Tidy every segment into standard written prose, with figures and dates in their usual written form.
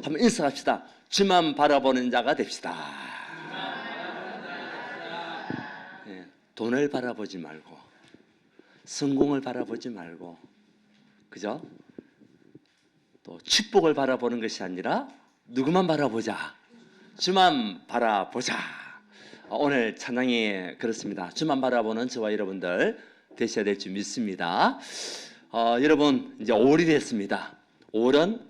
한번 인사합시다. 주만 바라보는 자가 됩시다. 예, 돈을 바라보지 말고, 성공을 바라보지 말고, 그죠? 또 축복을 바라보는 것이 아니라 누구만 바라보자? 주만 바라보자. 오늘 찬양이 그렇습니다. 주만 바라보는 저와 여러분들 되셔야 될 줄 믿습니다. 여러분 이제 5월이 됐습니다. 5월은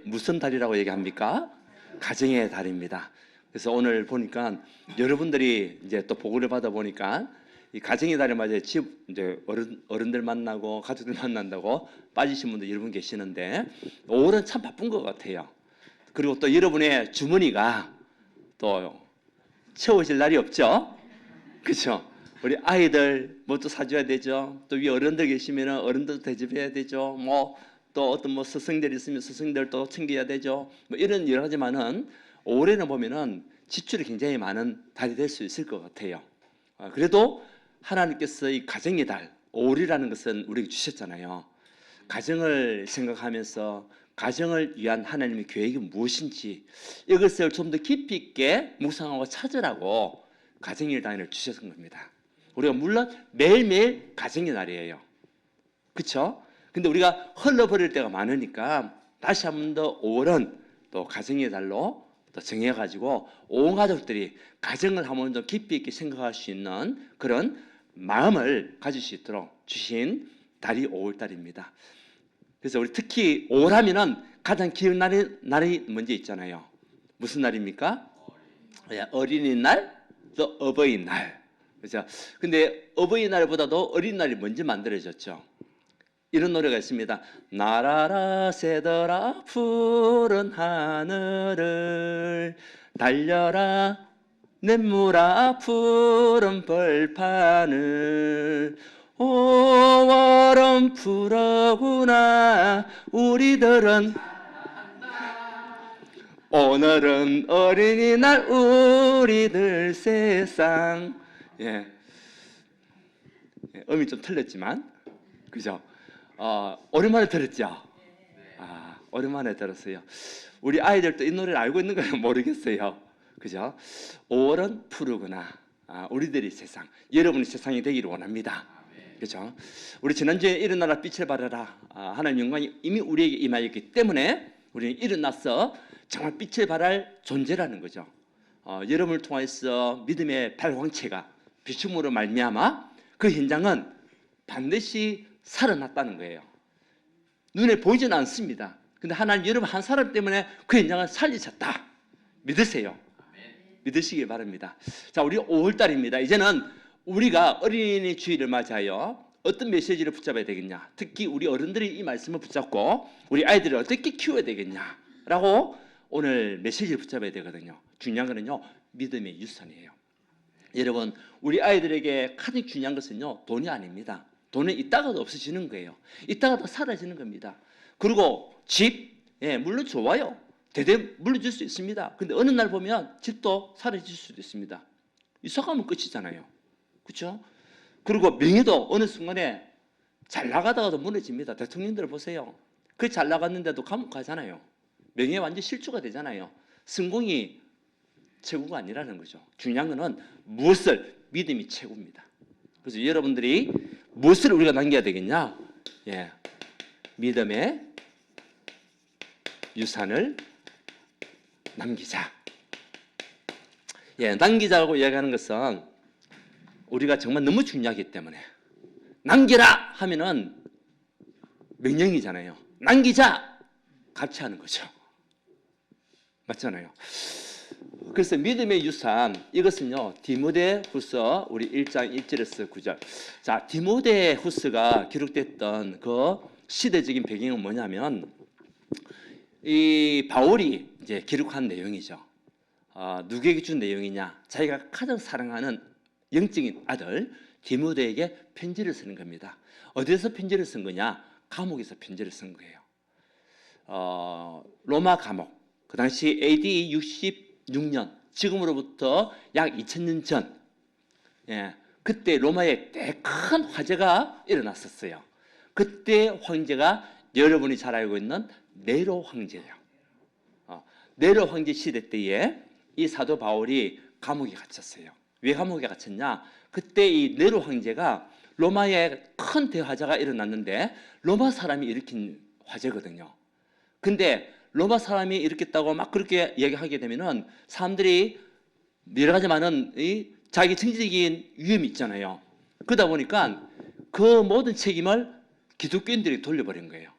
무슨 달이라고 얘기합니까? 가정의 달입니다. 그래서 오늘 보니까 여러분들이 이제 또 보고를 받아 보니까 이 가정의 달에 맞아요. 이제 어른들 만나고 가족들 만난다고 빠지신 분들 여러분 계시는데 5월은 참 바쁜 것 같아요. 그리고 또 여러분의 주머니가 또 채워질 날이 없죠. 그렇죠? 우리 아이들 뭐 또 사줘야 되죠. 또 위 어른들 계시면 어른들 대접해야 되죠. 뭐 또 어떤 뭐 스승들 있으면 스승들 또 챙겨야 되죠. 뭐 이런 여러 가지만은 올해는 보면은 지출이 굉장히 많은 달이 될 수 있을 것 같아요. 그래도 하나님께서 이 가정의 달 5월이라는 것은 우리에게 주셨잖아요. 가정을 생각하면서 가정을 위한 하나님의 계획이 무엇인지 이것을 좀 더 깊이 있게 묵상하고 찾으라고 가정의 달을 주셨던 겁니다. 우리가 물론 매일매일 가정의 날이에요. 그렇죠? 근데 우리가 흘러버릴 때가 많으니까 다시 한 번 더 5월은 또 가정의 달로 또 정해가지고 온 가족들이 가정을 한번 더 깊이 있게 생각할 수 있는 그런 마음을 가질 수 있도록 주신 달이 5월달입니다. 그래서 우리 특히 5월 하면은 가장 기억나는 날이 먼저 있잖아요. 무슨 날입니까? 어린이날, 또 어버이날. 그렇죠? 근데 어버이날보다도 어린이날이 먼저 만들어졌죠. 이런 노래가 있습니다. 날아라 새들아 푸른 하늘을 달려라 냇물아 푸른 벌판을 5월은 푸르구나 우리들은 오늘은 어린이날 우리들 세상. 예, 음이 좀 틀렸지만 그죠? 오랜만에 들었죠? 오랜만에 들었어요. 우리 아이들도 이 노래를 알고 있는 건 모르겠어요. 그죠? 5월은 푸르구나. 우리들이 세상. 여러분의 세상이 되기를 원합니다. 그죠? 우리 지난주에 일어나라 빛을 발하라. 하나님 영광이 이미 우리에게 임하였기 때문에 우리는 일어나서 정말 빛을 발할 존재라는 거죠. 여러분을 통해서 믿음의 발광체가 비춤으로 말미암아 그 현장은 반드시 살아났다는 거예요. 눈에 보이지는 않습니다. 근데 하나님 여러분 한 사람 때문에 그 현장을 살리셨다. 믿으세요. 믿으시길 바랍니다. 자, 우리 5월달입니다. 이제는 우리가 어린이 주일을 맞아요. 어떤 메시지를 붙잡아야 되겠냐. 특히 우리 어른들이 이 말씀을 붙잡고 우리 아이들을 어떻게 키워야 되겠냐라고 오늘 메시지를 붙잡아야 되거든요. 중요한 거는요, 믿음의 유산이에요. 여러분, 우리 아이들에게 가장 중요한 것은요, 돈이 아닙니다. 돈은 있다가도 없어지는 거예요. 있다가도 사라지는 겁니다. 그리고 집, 물론 좋아요. 대대 물려줄 수 있습니다. 근데 어느 날 보면 집도 사라질 수도 있습니다. 이사 가면 끝이잖아요. 그렇죠? 그리고 명예도 어느 순간에 잘 나가다가도 무너집니다. 대통령들 보세요. 그 잘 나갔는데도 감옥 가잖아요. 명예 완전 실추가 되잖아요. 성공이 최고가 아니라는 거죠. 중요한 거는 무엇을 믿음이 최고입니다. 그래서 여러분들이 무엇을 우리가 남겨야 되겠냐? 믿음의 유산을 남기자. 남기자고 이야기하는 것은 우리가 정말 너무 중요하기 때문에 남기라 하면은 명령이잖아요. 남기자 같이 하는 거죠. 맞잖아요. 그래서 믿음의 유산 이것은요 디모데후서 우리 1장 1절에서 9절. 자, 디모데후서가 기록됐던 그 시대적인 배경은 뭐냐면 이 바울이 이제 기록한 내용이죠. 누구에게 준 내용이냐? 자기가 가장 사랑하는 영적인 아들 디모데에게 편지를 쓰는 겁니다. 어디에서 편지를 쓴 거냐? 감옥에서 편지를 쓴 거예요. 로마 감옥. 그 당시 AD 66년, 지금으로부터 약 2000년 전, 그때 로마에 큰 화재가 일어났었어요. 그때 황제가 여러분이 잘 알고 있는 네로 황제예요. 네로 황제 시대 때에 이 사도 바울이 감옥에 갇혔어요. 왜 감옥에 갇혔냐? 그때 이 네로 황제가 로마에 큰 대화재가 일어났는데 로마 사람이 일으킨 화재거든요. 근데 로마 사람이 일으켰다고 막 그렇게 얘기하게 되면은 사람들이 여러 가지 많은 자기 정치적인 위험이 있잖아요. 그러다 보니까 그 모든 책임을 기독교인들이 돌려버린 거예요.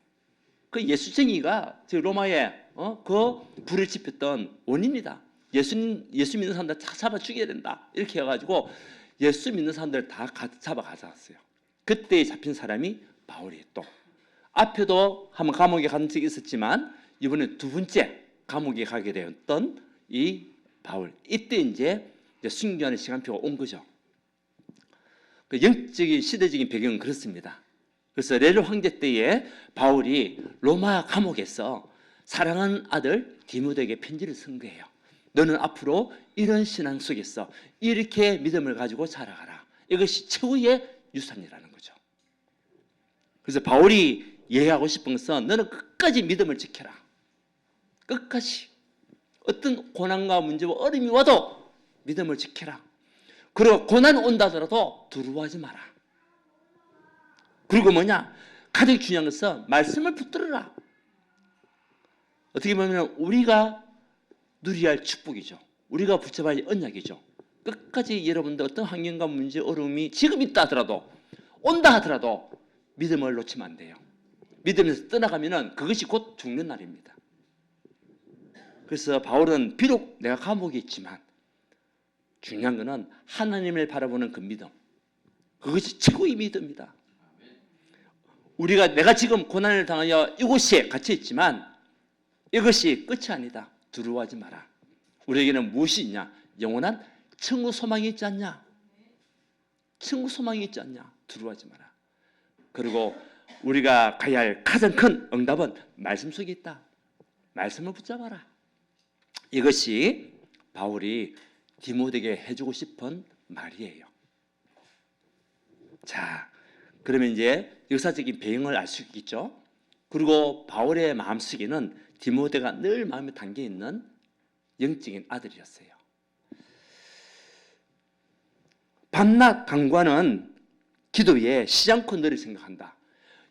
그 예수쟁이가 로마에 그 불을 지폈던 원인이다. 예수 믿는 사람들 다 잡아 죽여야 된다. 이렇게 해가지고 예수 믿는 사람들 다 잡아 가져왔어요. 그때 잡힌 사람이 바울이 또 앞에도 한번 감옥에 간 적이 있었지만 이번에 두 번째 감옥에 가게 되었던 이 바울. 이때 이제 순교하는 시간표가 온 거죠. 그 영적인 시대적인 배경은 그렇습니다. 그래서 네로 황제 때에 바울이 로마 감옥에서 사랑하는 아들 디모데에게 편지를 쓴 거예요. 너는 앞으로 이런 신앙 속에서 이렇게 믿음을 가지고 살아가라. 이것이 최후의 유산이라는 거죠. 그래서 바울이 얘기하고 싶은 것은 너는 끝까지 믿음을 지켜라. 끝까지. 어떤 고난과 문제와 어려움이 와도 믿음을 지켜라. 그리고 고난 온다 하더라도 두려워하지 마라. 그리고 뭐냐? 가장 중요한 것은 말씀을 붙들어라. 어떻게 보면 우리가 누려야 할 축복이죠. 우리가 붙잡아야 할 언약이죠. 끝까지 여러분들 어떤 환경과 문제, 어려움이 지금 있다 하더라도 온다 하더라도 믿음을 놓치면 안 돼요. 믿음에서 떠나가면 그것이 곧 죽는 날입니다. 그래서 바울은 비록 내가 감옥에 있지만 중요한 것은 하나님을 바라보는 그 믿음. 그것이 최고의 믿음이다. 내가 지금 고난을 당하여 이곳에 갇혀 있지만 이것이 끝이 아니다. 두려워하지 마라. 우리에게는 무엇이 있냐? 영원한 천국 소망이 있지 않냐? 천국 소망이 있지 않냐? 두려워하지 마라. 그리고 우리가 가야 할 가장 큰 응답은 말씀 속에 있다. 말씀을 붙잡아라. 이것이 바울이 디모데에게 해주고 싶은 말이에요. 자, 그러면 이제 역사적인 배경을 알 수 있겠죠. 그리고 바울의 마음속에는 디모데가 늘 마음에 담겨 있는 영적인 아들이었어요. 밤낮 간과는 기도에 쉬지 않고 늘 생각한다.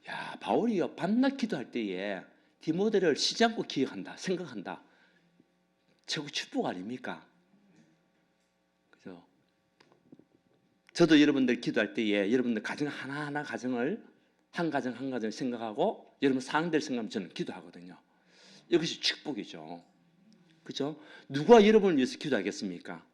야, 바울이요 밤낮 기도할 때에 디모데를 쉬지 않고 기억한다, 생각한다. 최고 축복 아닙니까? 그죠? 저도 여러분들 기도할 때에 여러분들 가정 하나하나 가정을 한 가정 한 가정 생각하고 여러분 상대를 생각하면 저는 기도하거든요. 이것이 축복이죠. 그죠? 누가 여러분을 위해서 기도하겠습니까?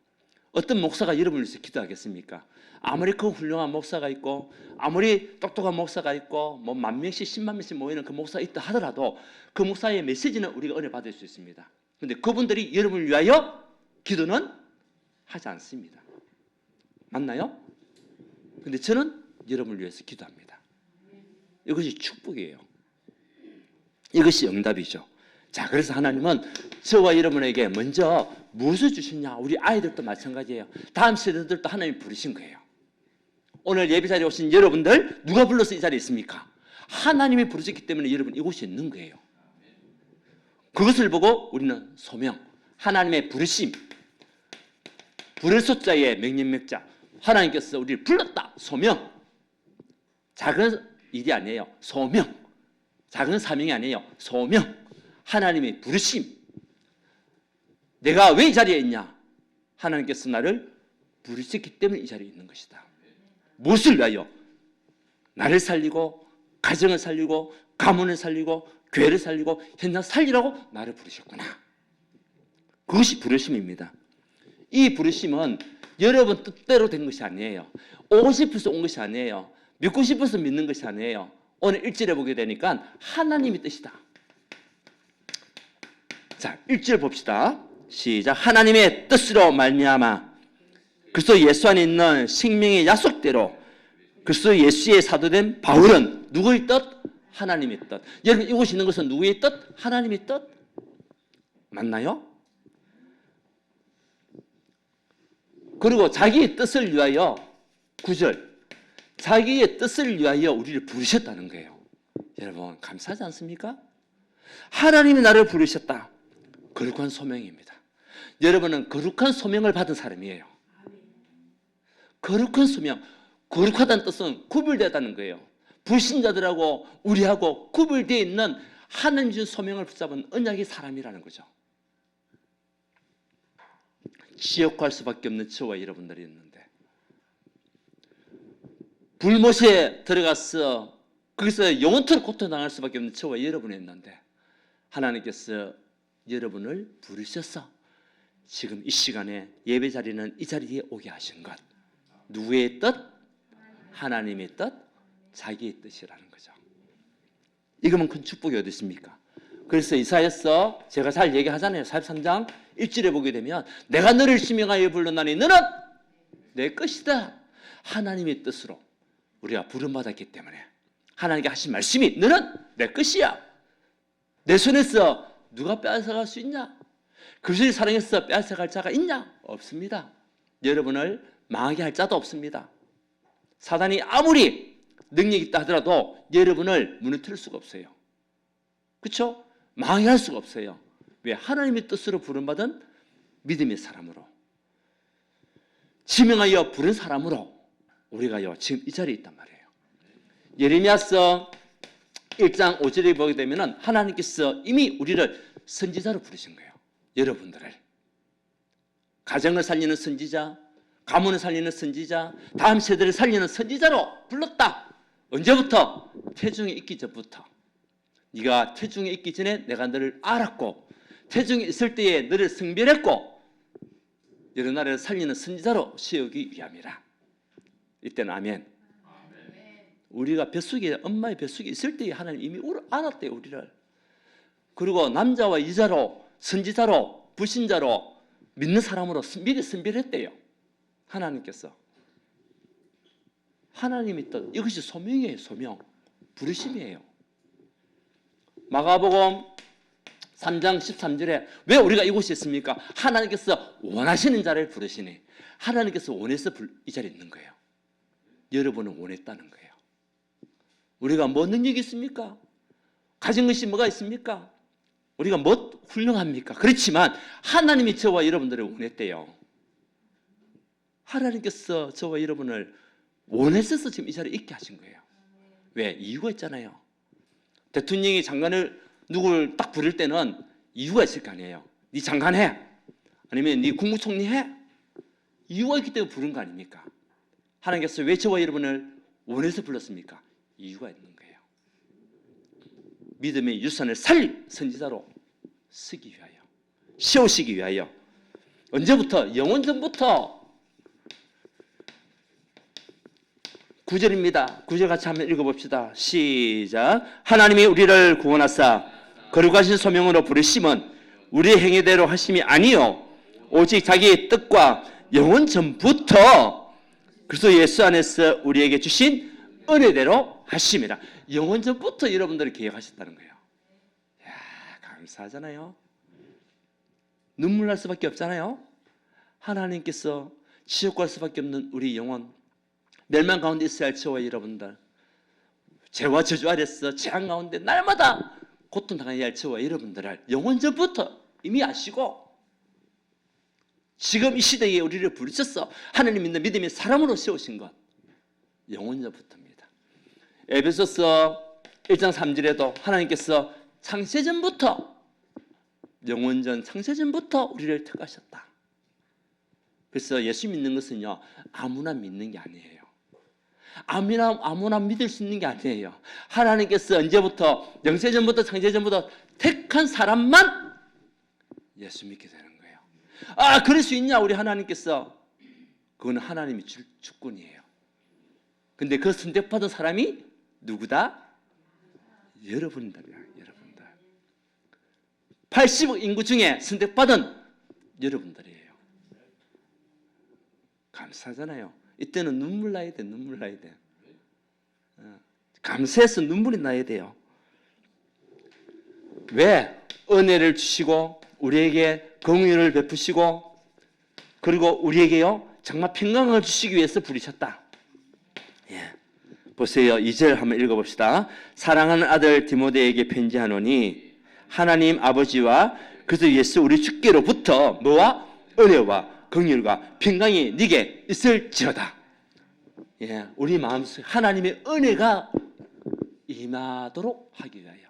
어떤 목사가 여러분을 위해서 기도하겠습니까? 아무리 그 훌륭한 목사가 있고 아무리 똑똑한 목사가 있고 뭐 10,000명씩 100,000명씩 모이는 그 목사가 있다 하더라도 그 목사의 메시지는 우리가 은혜 받을 수 있습니다. 그런데 그분들이 여러분을 위하여 기도는 하지 않습니다. 맞나요? 그런데 저는 여러분을 위해서 기도합니다. 이것이 축복이에요. 이것이 응답이죠. 자, 그래서 하나님은 저와 여러분에게 먼저 무엇을 주셨냐? 우리 아이들도 마찬가지예요. 다음 세대들도 하나님이 부르신 거예요. 오늘 예배 자리에 오신 여러분들 누가 불러서 이 자리에 있습니까? 하나님이 부르셨기 때문에 여러분 이곳에 있는 거예요. 그것을 보고 우리는 소명, 하나님의 부르심, 부를 숫자의 명령명자, 하나님께서 우리를 불렀다. 소명. 작은 일이 아니에요. 소명. 작은 사명이 아니에요. 소명. 하나님의 부르심. 내가 왜 이 자리에 있냐? 하나님께서 나를 부르셨기 때문에 이 자리에 있는 것이다. 무엇을 위하여? 나를 살리고 가정을 살리고 가문을 살리고 교회를 살리고 현장 살리라고 나를 부르셨구나. 그것이 부르심입니다. 이 부르심은 여러분 뜻대로 된 것이 아니에요. 오고 싶어서 온 것이 아니에요. 믿고 싶어서 믿는 것이 아니에요. 오늘 1절에 보게 되니까 하나님의 뜻이다. 자, 1절 봅시다. 시작. 하나님의 뜻으로 말미암아 그리스도 예수 안에 있는 생명의 약속대로 그리스도 예수의 사도된 바울은 누구의 뜻? 하나님의 뜻. 여러분 이곳에 있는 것은 누구의 뜻? 하나님의 뜻? 맞나요? 그리고 자기의 뜻을 위하여 9절 자기의 뜻을 위하여 우리를 부르셨다는 거예요. 여러분 감사하지 않습니까? 하나님이 나를 부르셨다. 거룩한 소명입니다. 여러분은 거룩한 소명을 받은 사람이에요. 거룩한 소명, 거룩하다는 뜻은 구별되었다는 거예요. 불신자들하고 우리하고 구별되어 있는 하나님 준 소명을 붙잡은 언약의 사람이라는 거죠. 지옥 갈 수밖에 없는 저와 여러분들이 있는데, 불못에 들어가서 거기서 영원토록 고통당할 수밖에 없는 저와 여러분이 있는데, 하나님께서 여러분을 부르셔서 지금 이 시간에 예배 자리는 이 자리에 오게 하신 것, 누구의 뜻? 하나님의 뜻, 자기의 뜻이라는 거죠. 이거면 큰 축복이 어디 있습니까? 그래서 이사야서 제가 잘 얘기하잖아요. 43장 1절에 보게 되면 내가 너를 지명하여 불렀나니 너는 내 것이다. 하나님의 뜻으로 우리가 부름받았기 때문에 하나님께 하신 말씀이 너는 내 것이야. 내 손에서 누가 빼앗아갈 수 있냐? 그리스도의 사랑에서 빼앗아갈 자가 있냐? 없습니다. 여러분을 망하게 할 자도 없습니다. 사단이 아무리 능력이 있다 하더라도 여러분을 무너뜨릴 수가 없어요. 그렇죠? 망하게 할 수가 없어요. 왜? 하나님의 뜻으로 부름받은 믿음의 사람으로, 지명하여 부른 사람으로 우리가요 지금 이 자리에 있단 말이에요. 예레미야서 1장 5절에 보게 되면 하나님께서 이미 우리를 선지자로 부르신 거예요. 여러분들을 가정을 살리는 선지자, 가문을 살리는 선지자, 다음 세대를 살리는 선지자로 불렀다. 언제부터? 태중에 있기 전부터. 네가 태중에 있기 전에 내가 너를 알았고, 태중에 있을 때에 너를 성별했고, 여러 나라를 살리는 선지자로 세우기 위함이라. 이때는 아멘. 우리가 뱃속에, 엄마의 뱃속에 있을 때에 하나님 이미 알았대요, 우리를. 그리고 남자와 여자로, 선지자로, 불신자로, 믿는 사람으로 미리 선별했대요. 하나님께서. 하나님의 뜻, 이것이 소명이에요. 소명, 부르심이에요. 마가복음 3장 13절에 왜 우리가 이곳에 있습니까? 하나님께서 원하시는 자를 부르시니, 하나님께서 원해서 이 자리에 있는 거예요. 여러분은 원했다는 거예요. 우리가 뭐 능력이 있습니까? 가진 것이 뭐가 있습니까? 우리가 뭐 훌륭합니까? 그렇지만 하나님이 저와 여러분들을 원했대요. 하나님께서 저와 여러분을 원했어서 지금 이 자리에 있게 하신 거예요. 왜? 이유가 있잖아요. 대통령이 장관을 누구를 딱 부를 때는 이유가 있을 거 아니에요. 네 장관 해, 아니면 네 국무총리 해. 이유가 있기 때문에 부른 거 아닙니까? 하나님께서 왜 저와 여러분을 원해서 불렀습니까? 이유가 있는 거예요. 믿음의 유산을 살릴 선지자로 쓰기 위하여, 세우시기 위하여. 언제부터? 영원전부터. 9절입니다. 9절 같이 한번 읽어봅시다. 시작. 하나님이 우리를 구원하사 거룩하신 소명으로 부르심은 우리의 행위대로 하심이 아니요 오직 자기의 뜻과 영원 전부터 그리스도 예수 안에서 우리에게 주신 은혜대로 하심이라. 영원 전부터 여러분들을 계획하셨다는 거예요. 이야, 감사하잖아요. 눈물 날 수밖에 없잖아요. 하나님께서 지옥 갈 수밖에 없는 우리 영혼, 멸망 가운데 있어야 할 저와 여러분들, 죄와 저주 아래서 재앙 가운데 날마다 고통당해야 할 저와 여러분들을 영원 전부터 이미 아시고 지금 이 시대에 우리를 부르셔서 하나님 믿는 믿음의 사람으로 세우신 것, 영원 전부터입니다. 에베소서 1장 3절에도 하나님께서 창세전부터, 영원전 창세전부터 우리를 택하셨다. 그래서 예수 믿는 것은요 아무나 믿는 게 아니에요. 아무나 믿을 수 있는 게 아니에요. 하나님께서 언제부터, 영세전부터 창세전부터 택한 사람만 예수 믿게 되는 거예요. 아, 그럴 수 있냐 우리 하나님께서? 그건 하나님이 주권이에요. 근데 그 선택받은 사람이 누구다? 여러분들이야. 여러분들. 80억 인구 중에 선택받은 여러분들이에요. 감사하잖아요. 이때는 눈물 나야 돼. 눈물 나야 돼. 감사해서 눈물이 나야 돼요. 왜? 은혜를 주시고 우리에게 긍휼을 베푸시고 그리고 우리에게요 정말 평강을 주시기 위해서 부르셨다. 예. 보세요. 2절 한번 읽어봅시다. 사랑하는 아들 디모데에게 편지하노니 하나님 아버지와 그래서 예수 우리 주께로부터 뭐와? 은혜와 긍휼과 평강이 네게 있을지어다. 예, 우리 마음속에 하나님의 은혜가 임하도록 하기 위하여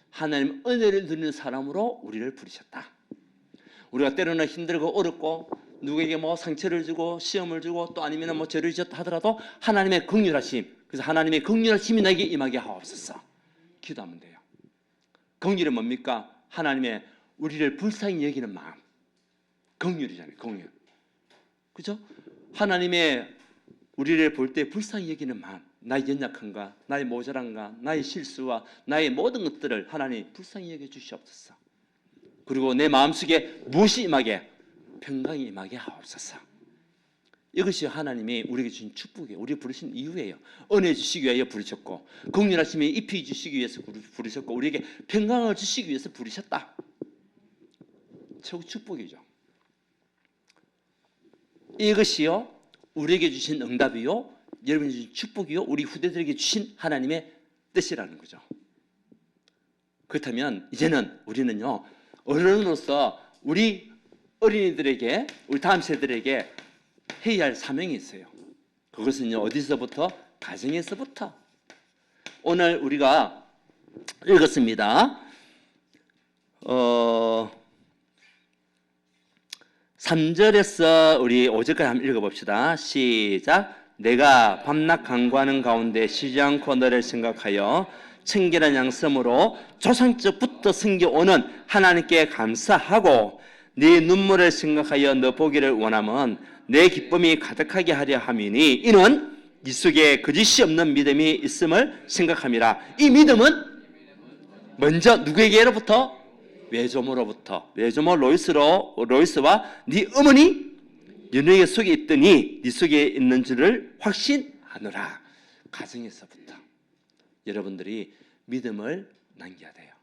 하나님 은혜를 누리는 사람으로 우리를 부르셨다. 우리가 때로는 힘들고 어렵고 누구에게 뭐 상처를 주고 시험을 주고 또 아니면 뭐 죄를 지었다 하더라도 하나님의 긍휼하심, 그래서 하나님의 긍휼하심이 나에게 임하게 하옵소서 기도하면 돼요. 긍휼은 뭡니까? 하나님의 우리를 불쌍히 여기는 마음, 긍휼이잖아요. 긍휼, 그죠? 하나님의 우리를 볼 때 불쌍히 여기는 마음, 나의 연약함과 나의 모자람과 나의 실수와 나의 모든 것들을 하나님 불쌍히 여겨 주시옵소서. 그리고 내 마음속에 무엇이 임하게? 평강이 임하게 하옵소서. 이것이 하나님이 우리에게 주신 축복이에요. 우리 부르신 이유예요. 은혜 주시기 위하여 부르셨고 긍휼하심에 입히 주시기 위해서 부르셨고 우리에게 평강을 주시기 위해서 부르셨다. 최고 축복이죠. 이것이요 우리에게 주신 응답이요 여러분이 주신 축복이요 우리 후대들에게 주신 하나님의 뜻이라는 거죠. 그렇다면 이제는 우리는요 어른으로서 우리 어린이들에게 우리 다음 세대들에게 해야 할 사명이 있어요. 그것은요 어디서부터? 가정에서부터. 오늘 우리가 읽었습니다. 3절에서 우리 5절까지 한번 읽어봅시다. 시작. 내가 밤낮 간구하는 가운데 쉬지 않고 너를 생각하여 청결한 양심으로 조상적부터 섬겨오는 하나님께 감사하고 네 눈물을 생각하여 너 보기를 원하면 내 기쁨이 가득하게 하려 함이니 이는 네 속에 거짓이 없는 믿음이 있음을 생각함이라. 이 믿음은 먼저 누구에게로부터? 외조모로부터. 외조모 로이스와 네 어머니 연예계 속에 있더니 네 속에 있는 줄을 확신하노라. 가정에서부터 여러분들이 믿음을 남겨야 돼요.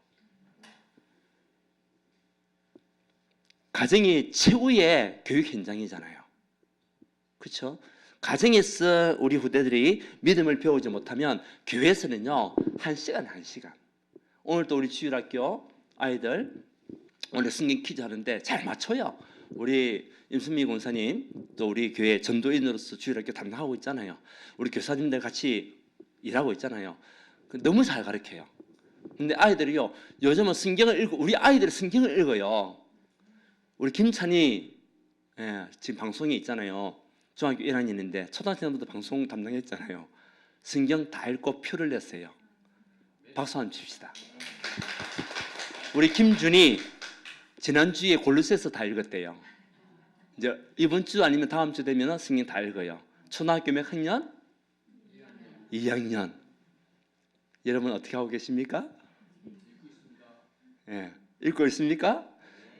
가정이 최후의 교육 현장이잖아요. 그렇죠? 가정에서 우리 후대들이 믿음을 배우지 못하면 교회에서는요 1시간 오늘 또 우리 주일학교 아이들 오늘 성경 퀴즈 하는데 잘 맞춰요. 우리 임순미 권사님 또 우리 교회 전도인으로서 주일학교 담당하고 있잖아요. 우리 교사님들 같이 일하고 있잖아요. 너무 잘 가르쳐요. 근데 아이들이요 요즘은 성경을 읽고 우리 아이들이 성경을 읽어요. 우리 김찬이 지금 방송에 있잖아요. 중학교 1학년인데 초등학생들도 방송 담당했잖아요. 성경 다 읽고 표를 냈어요. 박수 한번 칩시다. 우리 김준이 지난주에 골로새서 다 읽었대요. 이제 이번 주 아니면 다음 주 되면 성경 다 읽어요. 초등학교 몇 학년? 2학년. 여러분 어떻게 하고 계십니까? 읽고 있습니까?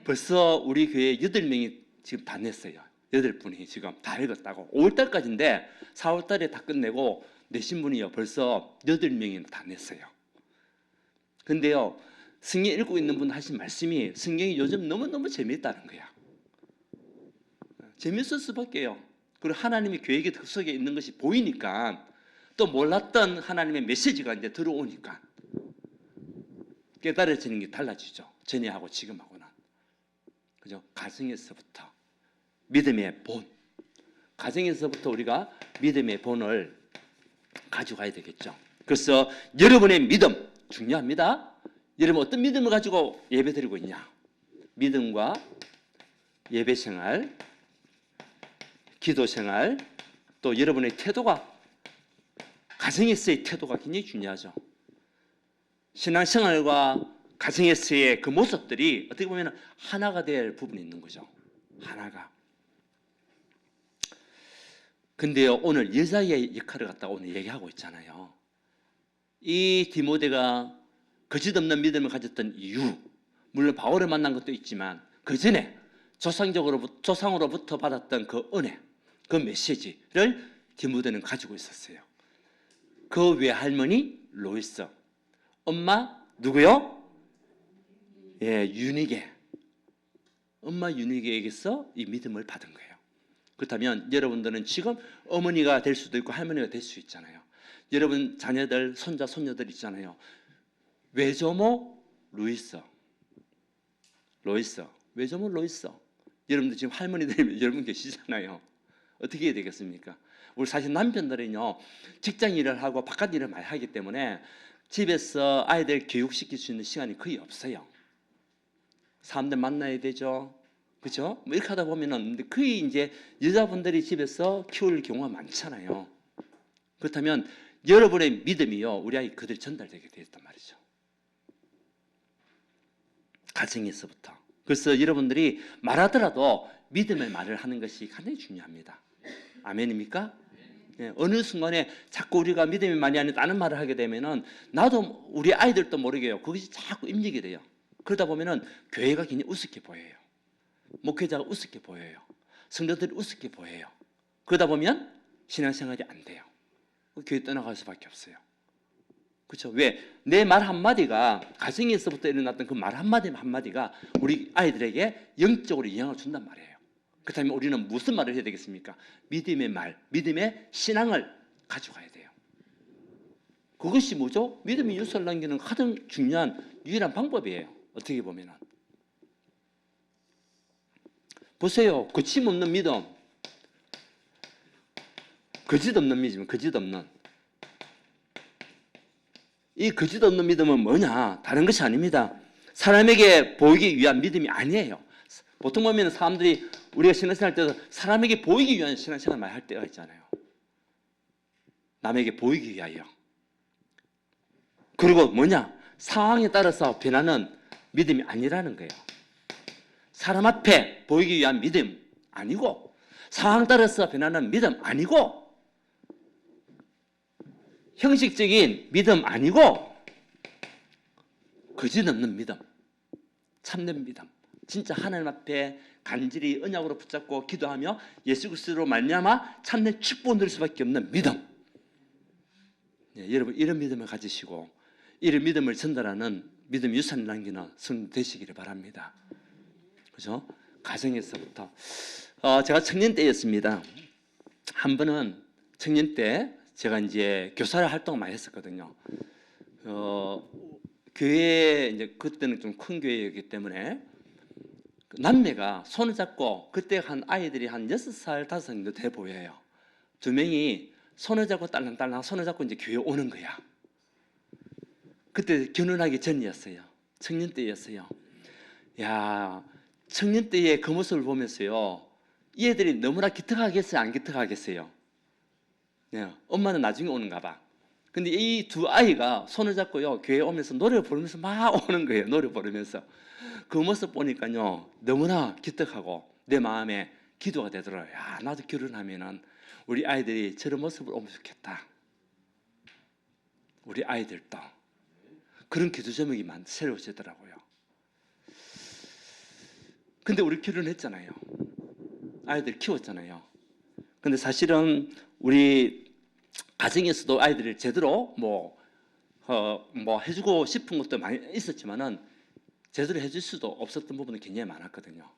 벌써 우리 교회 8명이 지금 다 냈어요. 8분이 지금 다 읽었다고. 5월달까지인데 4월달에 다 끝내고 내신 분이요 벌써 8명이 다 냈어요. 근데요 성경 읽고 있는 분 하신 말씀이 성경이 요즘 너무너무 재미있다는 거야. 재미있을 수밖에요. 그리고 하나님의 계획이 그 속에 있는 것이 보이니까 또 몰랐던 하나님의 메시지가 이제 들어오니까 깨달아지는 게 달라지죠. 전에하고 지금하고는. 그죠? 가정에서부터 믿음의 본, 가정에서부터 우리가 믿음의 본을 가져가야 되겠죠. 그래서 여러분의 믿음 중요합니다. 여러분 어떤 믿음을 가지고 예배드리고 있냐? 믿음과 예배생활, 기도생활, 또 여러분의 태도가 가정에서의 태도가 굉장히 중요하죠. 신앙생활과 가정에서의 그 모습들이 어떻게 보면 하나가 될 부분이 있는 거죠. 하나가. 근데요 오늘 여자의 역할을 갖다가 오늘 얘기하고 있잖아요. 이 디모데가 거짓없는 믿음을 가졌던 이유, 물론 바울을 만난 것도 있지만 그 전에 조상으로부터 받았던 그 은혜, 그 메시지를 디모데는 가지고 있었어요. 그 외할머니 로이스, 엄마 누구요? 유니게. 엄마 유니게에게서 이 믿음을 받은 거예요. 그렇다면 여러분들은 지금 어머니가 될 수도 있고 할머니가 될 수 있잖아요. 여러분 자녀들, 손자, 손녀들 있잖아요. 외조모 루이스, 로이스. 외조모 로이스. 여러분들 지금 할머니들 여러분 계시잖아요. 어떻게 해야 되겠습니까? 우리 사실 남편들은요, 직장 일을 하고 바깥 일을 많이 하기 때문에 집에서 아이들 교육시킬 수 있는 시간이 거의 없어요. 사람들 만나야 되죠. 그죠? 뭐 이렇게 하다 보면은 거의 이제 여자분들이 집에서 키울 경우가 많잖아요. 그렇다면 여러분의 믿음이요, 우리 아이 그대로 전달되게 되었단 말이죠. 가정에서부터. 그래서 여러분들이 말하더라도 믿음의 말을 하는 것이 굉장히 중요합니다. 아멘입니까? 네, 어느 순간에 자꾸 우리가 믿음이 많이 아닌 다른 말을 하게 되면은 나도 우리 아이들도 모르게요, 그것이 자꾸 입력이 돼요. 그러다 보면은 교회가 굉장히 우습게 보여요. 목회자가 우습게 보여요. 성도들이 우습게 보여요. 그러다 보면 신앙생활이 안 돼요. 교회 떠나갈 수밖에 없어요. 그렇죠? 왜? 내 말 한마디가, 가정에서부터 일어났던 그 말 한마디가 우리 아이들에게 영적으로 영향을 준단 말이에요. 그렇다면 우리는 무슨 말을 해야 되겠습니까? 믿음의 말, 믿음의 신앙을 가져가야 돼요. 그것이 뭐죠? 믿음의 유서를 남기는 가장 중요한 유일한 방법이에요. 어떻게 보면은. 보세요. 거침없는 믿음. 거짓 없는 믿음, 거짓 없는. 이 거짓 없는 믿음은 뭐냐? 다른 것이 아닙니다. 사람에게 보이기 위한 믿음이 아니에요. 보통 보면 사람들이 우리가 신앙생활 할 때도 사람에게 보이기 위한 신앙생활 많이 할 때가 있잖아요. 남에게 보이기 위하여. 그리고 뭐냐? 상황에 따라서 변하는 믿음이 아니라는 거예요. 사람 앞에 보이기 위한 믿음 아니고, 상황 따라서 변하는 믿음 아니고, 형식적인 믿음 아니고, 거짓 없는 믿음, 참된 믿음, 진짜 하나님 앞에 간절히 언약으로 붙잡고 기도하며 예수 그리스도로 말미암아 참된 축복을 누릴 수밖에 없는 믿음. 네, 여러분 이런 믿음을 가지시고 이런 믿음을 전달하는 믿음 유산을 남기는 성도 되시기를 바랍니다. 그죠? 가정에서부터. 제가 청년 때였습니다. 한 번은 청년 때 제가 이제 교사를 활동을 많이 했었거든요. 교회 이제 그때는 좀 큰 교회였기 때문에 남매가 손을 잡고, 그때 한 아이들이 한 6살, 5살 정도 돼 보여요. 두 명이 손을 잡고 딸랑딸랑 손을 잡고 이제 교회 오는 거야. 그때 결혼하기 전이었어요. 청년 때였어요. 야, 청년 때의 그 모습을 보면서요, 이 애들이 너무나 기특하겠어요, 안 기특하겠어요? 네, 엄마는 나중에 오는가 봐. 근데 이 두 아이가 손을 잡고요, 교회 오면서 노래 부르면서 막 오는 거예요. 노래 부르면서. 그 모습 보니까요, 너무나 기특하고 내 마음에 기도가 되더라고요. 야, 나도 결혼하면은 우리 아이들이 저런 모습을 오면 좋겠다. 우리 아이들도. 그런 기도 제목이 새로워지더라고요. 근데 우리 결혼했잖아요. 아이들 키웠잖아요. 근데 사실은 우리 가정에서도 아이들을 제대로 뭐 해주고 싶은 것도 많이 있었지만은 제대로 해줄 수도 없었던 부분이 굉장히 많았거든요.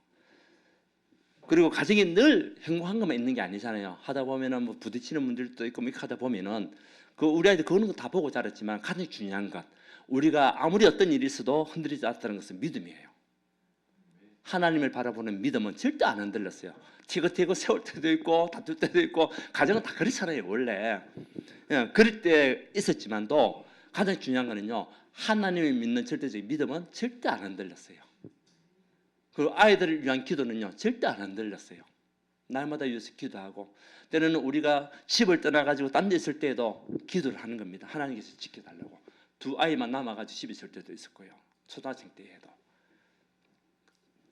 그리고 가정이 늘 행복한 것만 있는 게 아니잖아요. 하다 보면은 뭐 부딪히는 분들도 있고 이렇게 하다 보면은 그 우리 아이들 그런 거 다 보고 자랐지만 가장 중요한 것, 우리가 아무리 어떤 일이 있어도 흔들리지 않았다는 것은 믿음이에요. 하나님을 바라보는 믿음은 절대 안 흔들렸어요. 티격태격 세울 때도 있고 다툴 때도 있고, 가정은 다 그렇잖아요 원래. 그럴 때 있었지만도 가장 중요한 거는요, 하나님을 믿는 절대적인 믿음은 절대 안 흔들렸어요. 그리고 아이들을 위한 기도는요 절대 안 흔들렸어요. 날마다 위해서 기도하고, 때로는 우리가 집을 떠나가지고 딴 데 있을 때에도 기도를 하는 겁니다. 하나님께서 지켜달라고. 두 아이만 남아가지고 집에 있을 때도 있었고요. 초등학생 때에도.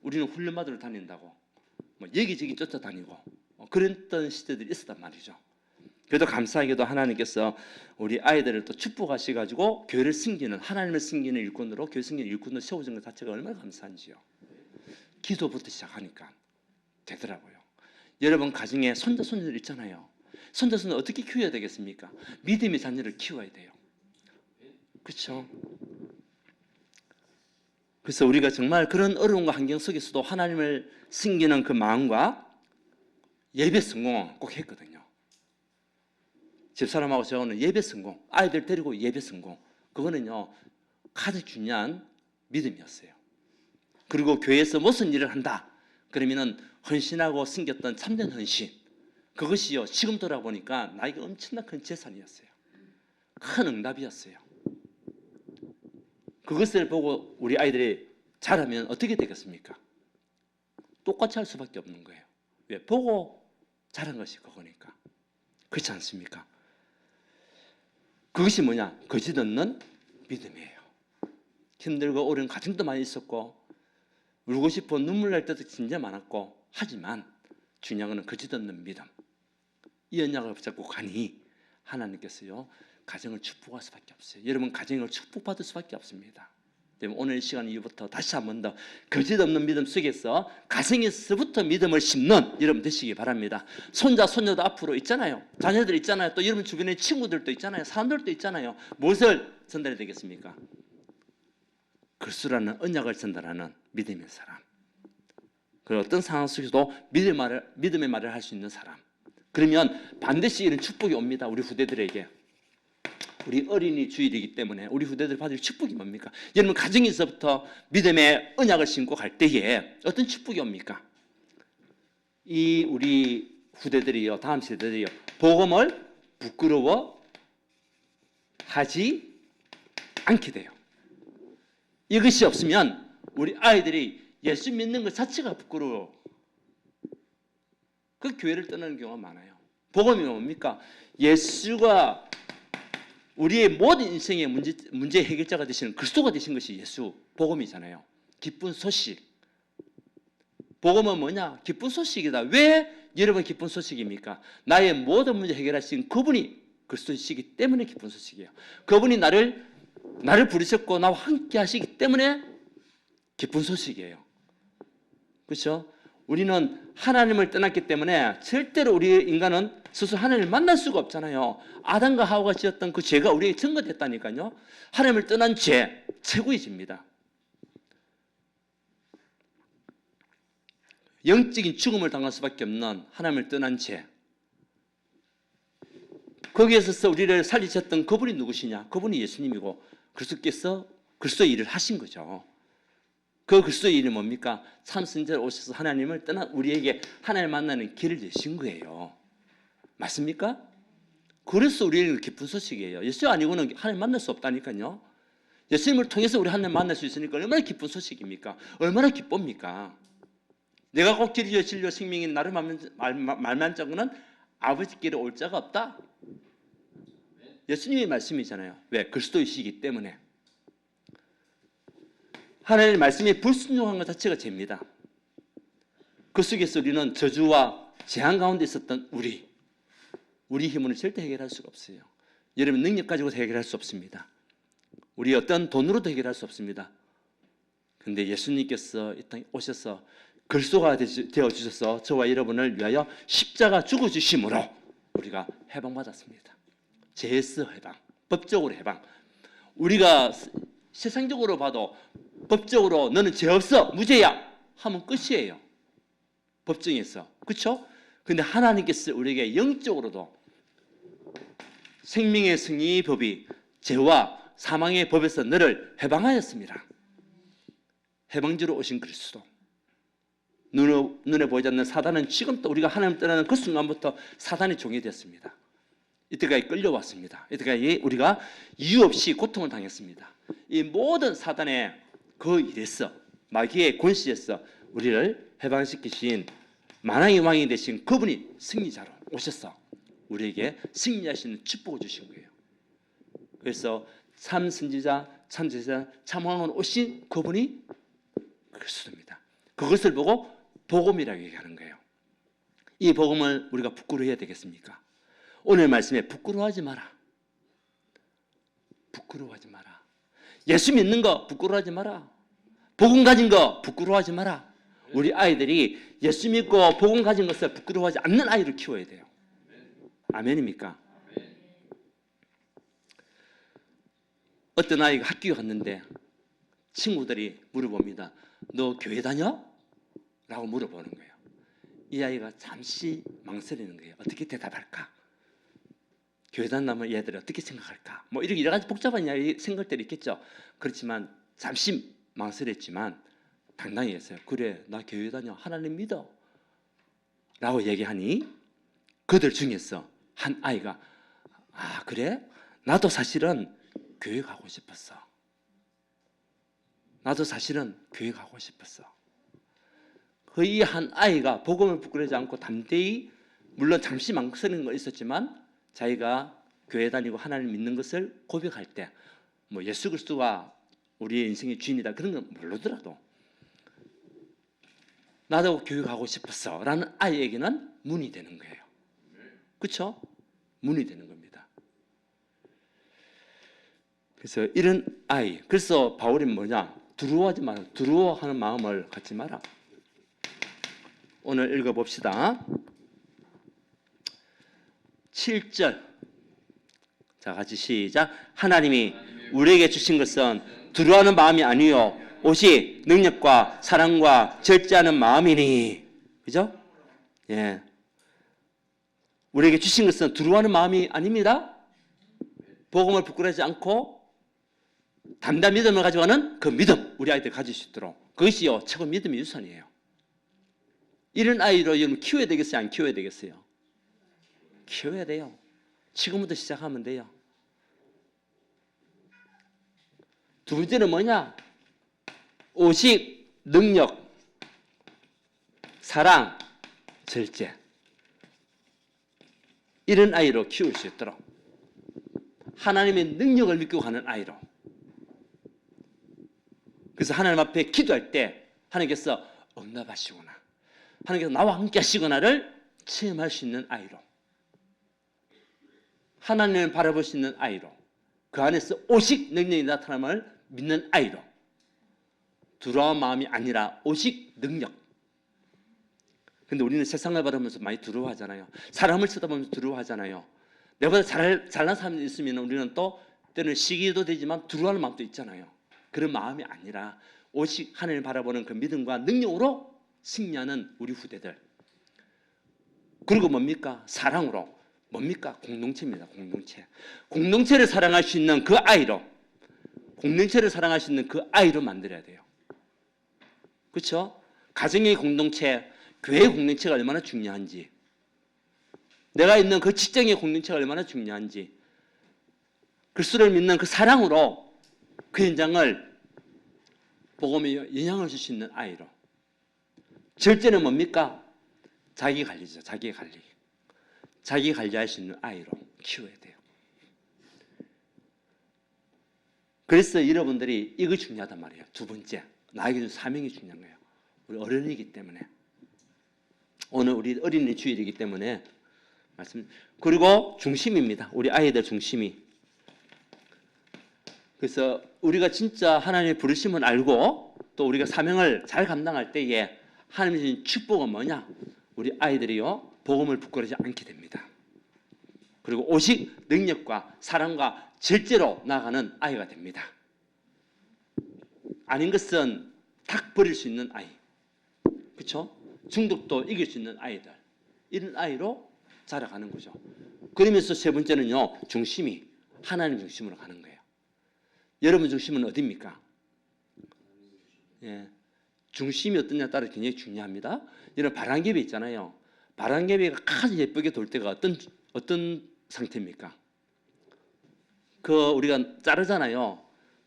우리는 훈련 받으러 다닌다고 뭐 여기저기 쫓아다니고 그랬던 시대들이 있었단 말이죠. 그래도 감사하게도 하나님께서 우리 아이들을 또 축복하셔가지고 교회를 섬기는, 하나님을 섬기는 일꾼으로, 교회 섬기는 일꾼으로 세워준 것 자체가 얼마나 감사한지요. 기도부터 시작하니까 되더라고요. 여러분 가정에 손자 손녀들 있잖아요. 손자 손녀 어떻게 키워야 되겠습니까? 믿음의 자녀를 키워야 돼요. 그렇죠? 그래서 우리가 정말 그런 어려운 환경 속에서도 하나님을 섬기는 그 마음과 예배 성공은 꼭 했거든요. 집사람하고 저는 예배 성공, 아이들 데리고 예배 성공, 그거는요 가장 중요한 믿음이었어요. 그리고 교회에서 무슨 일을 한다. 그러면은 헌신하고 섬겼던 참된 헌신. 그것이요. 지금 돌아보니까 나에게 엄청난 큰 재산이었어요. 큰 응답이었어요. 그것을 보고 우리 아이들이 자라면 어떻게 되겠습니까? 똑같이 할 수밖에 없는 거예요. 왜? 보고 자란 것이 그거니까. 그렇지 않습니까? 그것이 뭐냐? 거짓 없는 믿음이에요. 힘들고 어려운 가정도 많이 있었고 울고 싶어 눈물 날 때도 진짜 많았고 하지만 중요한 것은 거짓 없는 믿음. 이 언약을 붙잡고 가니 하나님께서요 가정을 축복할 수밖에 없어요. 여러분 가정을 축복받을 수밖에 없습니다. 오늘 이 시간 이후부터 다시 한 번 더 거짓 없는 믿음 속에서 가정에서부터 믿음을 심는 여러분 되시기 바랍니다. 손자 손녀도 앞으로 있잖아요. 자녀들 있잖아요. 또 여러분 주변에 친구들도 있잖아요. 사람들도 있잖아요. 무엇을 전달해야 되겠습니까? 그리스도라는 언약을 전달하는 믿음의 사람. 그 어떤 상황 속에서도 믿음의 말을 할 수 있는 사람. 그러면 반드시 이런 축복이 옵니다. 우리 후대들에게. 우리 어린이 주일이기 때문에 우리 후대들 받을 축복이 뭡니까? 여러분 가정에서부터 믿음의 언약을 신고 갈 때에 어떤 축복이 옵니까? 이 우리 후대들이요, 다음 세대들이요, 복음을 부끄러워 하지 않게 돼요. 이것이 없으면 우리 아이들이 예수 믿는 것 자체가 부끄러워. 그 교회를 떠나는 경우가 많아요. 복음이 뭡니까? 예수가 우리의 모든 인생의 문제 해결자가 되시는 그리스도가 되신 것이 예수 복음이잖아요. 기쁜 소식. 복음은 뭐냐? 기쁜 소식이다. 왜 여러분 기쁜 소식입니까? 나의 모든 문제 해결하신 그분이 그리스도이시기 때문에 기쁜 소식이에요. 그분이 나를 부르셨고 나와 함께 하시기 때문에 기쁜 소식이에요. 그렇죠? 우리는 하나님을 떠났기 때문에 절대로 우리 인간은 스스로 하나님을 만날 수가 없잖아요. 아담과 하와가 지었던 그 죄가 우리에게 증거됐다니까요. 하나님을 떠난 죄, 최고의 죄입니다. 영적인 죽음을 당할 수밖에 없는 하나님을 떠난 죄. 거기에서 우리를 살리셨던 그분이 누구시냐? 그분이 예수님이고 그리스도께서 그리스도의 일을 하신 거죠. 그 그리스도의 일이 뭡니까? 참 선지자로 오셔서 하나님을 떠나 우리에게 하나님을 만나는 길을 내신 거예요. 맞습니까? 그래서 우리에게 기쁜 소식이에요. 예수 아니고는 하나님 만날 수 없다니까요. 예수님을 통해서 우리 하나님 만날 수 있으니까 얼마나 기쁜 소식입니까? 얼마나 기쁩니까? 내가 꼭 길이요 진리요 생명인 나를 말만 자고는 아버지께로 올 자가 없다. 예수님의 말씀이잖아요. 왜? 그리스도이시기 때문에. 하나님의 말씀에 불순종한 것 자체가 죄입니다. 그 속에서 우리는 저주와 재앙 가운데 있었던 우리 힘으로 절대 해결할 수가 없어요. 여러분 능력 가지고 해결할 수 없습니다. 우리 어떤 돈으로도 해결할 수 없습니다. 그런데 예수님께서 이 땅에 오셔서 그리스도가 되어주셔서 저와 여러분을 위하여 십자가 죽어주심으로 우리가 해방받았습니다. 죄에서 해방, 법적으로 해방. 우리가 세상적으로 봐도 법적으로 너는 죄 없어, 무죄야 하면 끝이에요. 법정에서. 그렇죠? 근데 하나님께서 우리에게 영적으로도 생명의 승리의 법이 죄와 사망의 법에서 너를 해방하였습니다. 해방주로 오신 그리스도. 눈에 보이지 않는 사단은 지금도 우리가 하나님을 떠나는 그 순간부터 사단의 종이 되었습니다. 이때까지 끌려왔습니다. 이때까지 우리가 이유 없이 고통을 당했습니다. 이 모든 사단의 그 일에서 마귀의 권세에서 우리를 해방시키신 만왕의 왕이 되신 그분이 승리자로 오셔서 우리에게 승리하시는 축복을 주신 거예요. 그래서 참 선지자, 참 제자, 참 왕으로 오신 그분이 그리스도입니다. 그것을 보고 복음이라고 얘기하는 거예요. 이 복음을 우리가 부끄러워해야 되겠습니까? 오늘 말씀에 부끄러워하지 마라. 부끄러워하지 마라. 예수 믿는 거 부끄러워하지 마라. 복음 가진 거 부끄러워하지 마라. 우리 아이들이 예수 믿고 복음 가진 것을 부끄러워하지 않는 아이를 키워야 돼요. 아멘입니까? 어떤 아이가 학교에 갔는데 친구들이 물어봅니다. 너 교회 다녀? 라고 물어보는 거예요. 이 아이가 잠시 망설이는 거예요. 어떻게 대답할까? 교회 다니면 얘들이 어떻게 생각할까? 뭐 여러 가지 복잡한 생각들이 있겠죠. 그렇지만 잠시 망설였지만 당당히 했어요. 그래, 나 교회 다녀. 하나님 믿어. 라고 얘기하니 그들 중에서 한 아이가 아, 그래? 나도 사실은 교회 가고 싶었어. 나도 사실은 교회 가고 싶었어. 그 이 한 아이가 복음을 부끄러워하지 않고 담대히, 물론 잠시 망설이는 거 있었지만 자기가 교회 다니고 하나님 믿는 것을 고백할 때, 뭐 예수 그리스도가 우리의 인생의 주인이다 그런 건 모르더라도 나도 교회 가고 싶었어 라는 아이에게는 문이 되는 거예요. 그렇죠? 문이 되는 겁니다. 그래서 이런 아이, 그래서 바울이 뭐냐, 두려워하지 마라. 두려워하는 마음을 갖지 마라. 오늘 읽어봅시다. 7절. 자, 같이 시작. 하나님이 우리에게 주신 것은 두려워하는 마음이 아니요 오직 능력과 사랑과 절제하는 마음이니. 그죠? 예. 우리에게 주신 것은 두려워하는 마음이 아닙니다. 복음을 부끄러워하지 않고 담대한 믿음을 가져가는 그 믿음, 우리 아이들 가질 수 있도록, 그것이요 최고 믿음의 유산이에요. 이런 아이로 여러분 키워야 되겠어요? 안 키워야 되겠어요? 키워야 돼요. 지금부터 시작하면 돼요. 두 번째는 뭐냐? 오직, 능력, 사랑, 절제. 이런 아이로 키울 수 있도록, 하나님의 능력을 믿고 가는 아이로. 그래서 하나님 앞에 기도할 때 하나님께서 응답하시구나, 하나님께서 나와 함께 하시구나를 체험할 수 있는 아이로, 하나님을 바라볼 수 있는 아이로, 그 안에서 오직 능력이 나타남을 믿는 아이로, 두려운 마음이 아니라 오직 능력. 근데 우리는 세상을 바라보면서 많이 두려워하잖아요. 사람을 쳐다보면서 두려워하잖아요. 내보다 잘난 사람이 있으면 우리는 또 때는 시기도 되지만 두려워하는 마음도 있잖아요. 그런 마음이 아니라 오직 하나님을 바라보는 그 믿음과 능력으로 승리하는 우리 후대들. 그리고 뭡니까? 사랑으로. 뭡니까? 공동체입니다. 공동체. 공동체를 사랑할 수 있는 그 아이로, 공동체를 사랑할 수 있는 그 아이로 만들어야 돼요. 그렇죠? 가정의 공동체, 교회의 공동체가 얼마나 중요한지, 내가 있는 그 직장의 공동체가 얼마나 중요한지, 그리스도를 믿는 그 사랑으로 그 현장을 복음에 영향을 줄 수 있는 아이로. 절제는 뭡니까? 자기 관리죠. 자기 관리. 자기 관리할 수 있는 아이로 키워야 돼요. 그래서 여러분들이 이거 중요하단 말이에요. 두 번째, 나에게 준 사명이 중요한 거예요. 우리 어른이기 때문에, 오늘 우리 어린이 주일이기 때문에 말씀. 그리고 중심입니다. 우리 아이들 중심이. 그래서 우리가 진짜 하나님의 부르심을 알고 또 우리가 사명을 잘 감당할 때에 하나님이 주신 축복은 뭐냐? 우리 아이들이요 복음을 부끄러워하지 않게 됩니다. 그리고 오직 능력과 사랑과 절제로 나아가는 아이가 됩니다. 아닌 것은 탁 버릴 수 있는 아이, 그렇죠? 중독도 이길 수 있는 아이들, 이런 아이로 자라가는 거죠. 그러면서 세 번째는요, 중심이 하나님 중심으로 가는 거예요. 여러분 중심은 어디입니까? 예, 중심이 어떠냐에 따라 굉장히 중요합니다. 여러분 바람개비 있잖아요. 바람개비가 아주 예쁘게 돌 때가 어떤 상태입니까? 그 우리가 자르잖아요.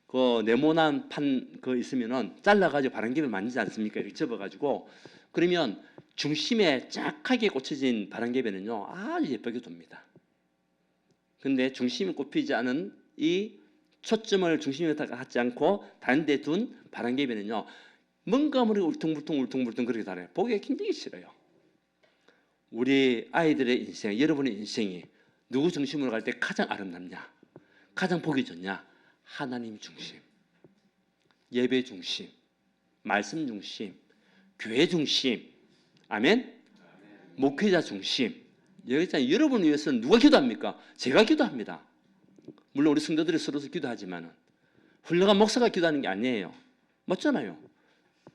그 네모난 판 그 있으면은 잘라가지고 바람개비 만지지 않습니까? 이렇게 접어가지고. 그러면 중심에 쫙하게 꽂혀진 바람개비는요 아주 예쁘게 돕니다. 근데 중심이 꼽히지 않은 이 초점을 중심에다가 하지 않고 다른 데 둔 바람개비는요 뭔가 모르게 울퉁불퉁 그렇게 달아요. 보기가 굉장히 싫어요. 우리 아이들의 인생, 여러분의 인생이 누구 중심으로 갈 때 가장 아름답냐, 가장 보기 좋냐? 하나님 중심, 예배 중심, 말씀 중심, 교회 중심, 아멘? 목회자 중심. 여기 있잖아요. 여러분을 위해서는 누가 기도합니까? 제가 기도합니다. 물론 우리 성도들이 서로서 기도하지만 훌륭한 목사가 기도하는 게 아니에요. 맞잖아요.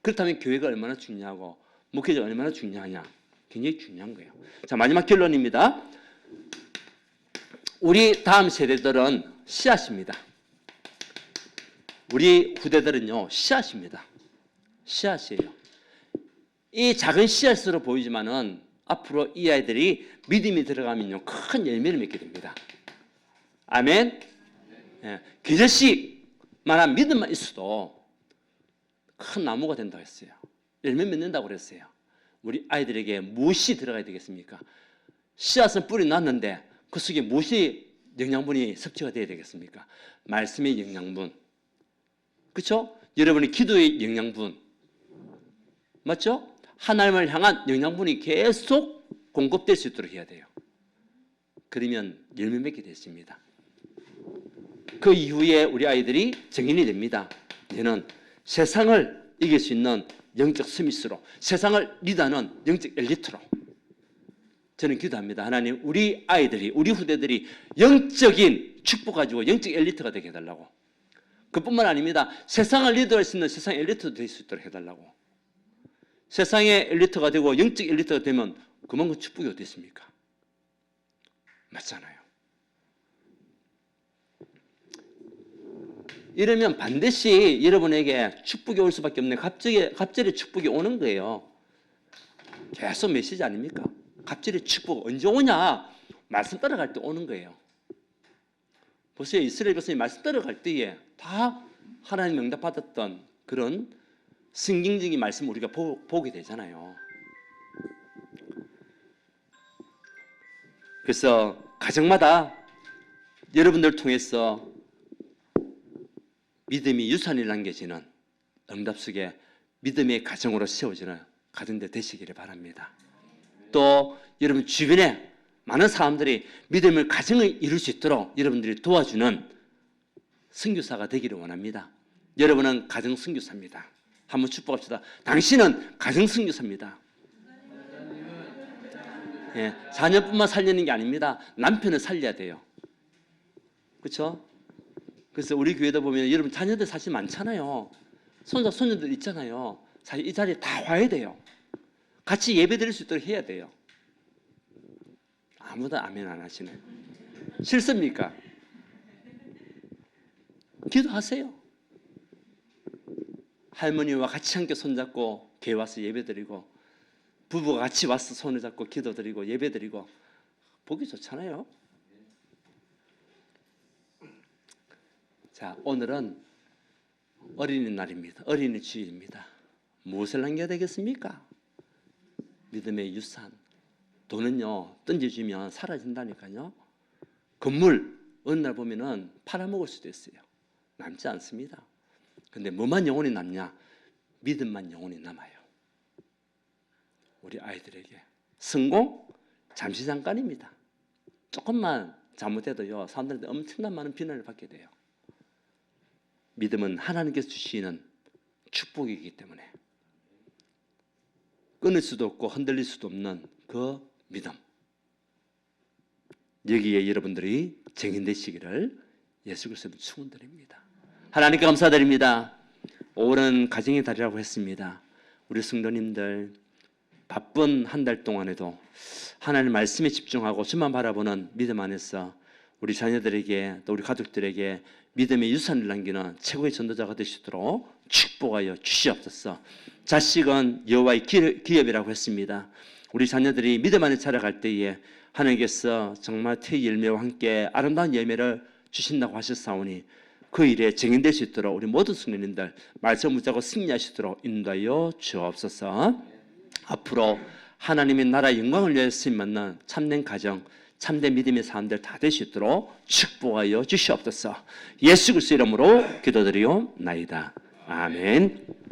그렇다면 교회가 얼마나 중요하고 목회자가 얼마나 중요하냐? 굉장히 중요한 거예요. 자, 마지막 결론입니다. 우리 다음 세대들은 씨앗입니다. 우리 후대들은요 씨앗입니다. 씨앗이에요. 이 작은 씨앗으로 보이지만은 앞으로 이 아이들이 믿음이 들어가면요 큰 열매를 맺게 됩니다. 아멘. 예, 겨자씨만한 믿음만 있어도 큰 나무가 된다고 했어요. 열매 맺는다고 그랬어요. 우리 아이들에게 무엇이 들어가야 되겠습니까? 씨앗은 뿌리 놨는데 그 속에 무엇이 영양분이 섭취가 돼야 되겠습니까? 말씀의 영양분, 그렇죠? 여러분의 기도의 영양분, 맞죠? 하나님을 향한 영양분이 계속 공급될 수 있도록 해야 돼요. 그러면 열매 맺게 됐습니다. 그 이후에 우리 아이들이 증인이 됩니다. 얘는 세상을 이길 수 있는 영적 스미스로, 세상을 리드하는 영적 엘리트로 저는 기도합니다. 하나님, 우리 아이들이, 우리 후대들이 영적인 축복 가지고 영적 엘리트가 되게 해달라고. 그뿐만 아닙니다. 세상을 리드할 수 있는 세상 엘리트도 될 수 있도록 해달라고. 세상의 엘리트가 되고 영적 엘리트가 되면 그만큼 축복이 어디 있습니까? 맞잖아요. 이러면 반드시 여러분에게 축복이 올 수밖에 없는 갑절의 축복이 오는 거예요. 계속 메시지 아닙니까? 갑절의 축복 언제 오냐? 말씀 따라갈 때 오는 거예요. 보세요. 이스라엘 백성이 말씀 따라갈 때에 다 하나님 응답 받았던 그런 성경적인 말씀을 우리가 보게 되잖아요. 그래서 가정마다 여러분들 통해서 믿음이 유산이 남겨지는 응답 속에 믿음의 가정으로 세워지는 가정들 되시기를 바랍니다. 또 여러분 주변에 많은 사람들이 믿음을 가정을 이룰 수 있도록 여러분들이 도와주는 선교사가 되기를 원합니다. 여러분은 가정 선교사입니다. 한번 축복합시다. 당신은 가정 선교사입니다. 예, 자녀뿐만 살리는 게 아닙니다. 남편을 살려야 돼요. 그렇죠? 그래서 우리 교회도 보면 여러분 자녀들 사실 많잖아요. 손자, 손녀들 있잖아요. 사실 이 자리에 다 와야 돼요. 같이 예배 드릴 수 있도록 해야 돼요. 아무도 아멘 안 하시네. 싫습니까? 기도하세요. 할머니와 같이 함께 손잡고 교회 와서 예배 드리고 부부가 같이 와서 손을 잡고 기도 드리고 예배 드리고 보기 좋잖아요. 자, 오늘은 어린이날입니다. 어린이 주일입니다. 무엇을 남겨야 되겠습니까? 믿음의 유산. 돈은요 던져주면 사라진다니까요. 건물 어느 날 보면은 팔아먹을 수도 있어요. 남지 않습니다. 근데 뭐만 영원히 남냐? 믿음만 영원히 남아요. 우리 아이들에게 성공 잠시 잠깐입니다. 조금만 잘못해도요 사람들한테 엄청난 많은 비난을 받게 돼요. 믿음은 하나님께서 주시는 축복이기 때문에 끊을 수도 없고 흔들릴 수도 없는 그 믿음, 여기에 여러분들이 증인되시기를 예수 그리스도로 축원드립니다. 하나님께 감사드립니다. 오랜 가정의 달이라고 했습니다. 우리 성도님들 바쁜 한 달 동안에도 하나님 말씀에 집중하고 주만 바라보는 믿음 안에서 우리 자녀들에게 또 우리 가족들에게 믿음의 유산을 남기는 최고의 전도자가 되시도록 축복하여 주시옵소서. 자식은 여호와의 기업이라고 했습니다. 우리 자녀들이 믿음 안에 자라갈 때에 하나님께서 정말 태의 열매와 함께 아름다운 열매를 주신다고 하셨사오니 그 일에 증인될 수 있도록 우리 모든 성도님들 말씀 붙잡고 승리하시도록 인도하여 주옵소서. 앞으로 하나님의 나라 영광을 위해 쓰임 받는 참된 가정, 참된 믿음의 사람들 다 될 수 있도록 축복하여 주시옵소서. 예수 그리스도 이름으로 기도드리옵나이다. 아멘.